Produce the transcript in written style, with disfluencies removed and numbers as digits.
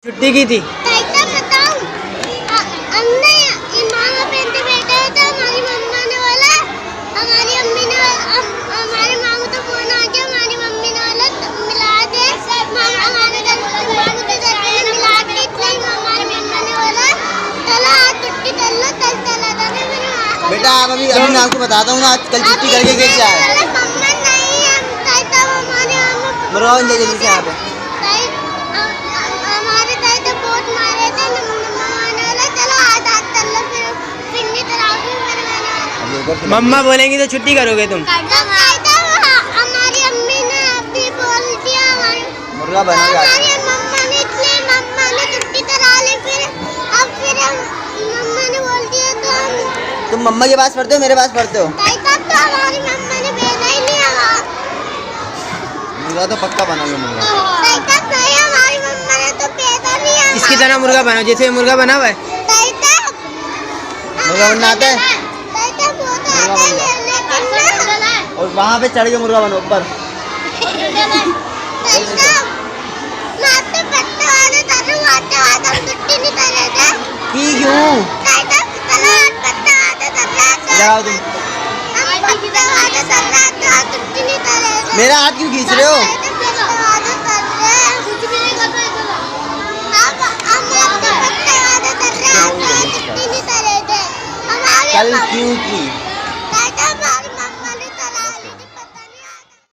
छुट्टी की थी। हमने इमाम पे बैठे थे, हमारी मम्मा ने बोला, हमारी अम्मी ने, हमारे मामू तो फोन आ गया, हमारी मम्मी ने बोला मिला दे, हमारे मामू तो दर्जे ने मिला के, इसलिए हमारे मम्मा ने बोला चलो आज छुट्टी कर लो, कल चला जाना। बेटा आप अभी मैं आपको बताता हूँ आज कल छुट्टी करके कैसे आए। मम्मा नहीं है, हमारे मुर्गा बन जाए जल्दी से यहाँ पे। हमारे दाई तो बहुत मारे थे, चलो आज कर लो, फिर नहीं कराओगे। मम्मा बोलेंगी तो छुट्टी करोगे तुम। हमारी अम्मी ने अभी बोल दिया, मुर्गा बनेगा। हमारी मम्मा ने, इसलिए मम्मा ने छुट्टी करा ली। फिर मम्मा ने बोल दिया तो तुम मम्मा के पास पढ़ते हो मेरे पास पढ़ते हो? तो हमारी मम्मा ने भेजा ही नहीं। मुर्गा तो पक्का बनाओगे मुर्गा। हमारी मम्मा ने तो भेजा नहीं। इसकी तरह मुर्गा बनाओ जैसे मुर्गा बना हुआ है। मुर्गा बनना आता है और वहाँ पे चढ़ के मुर्गा बनो ऊपर। क्यों जाओ तुम, मेरा हाथ क्यों खींच रहे हो? कल क्यों की?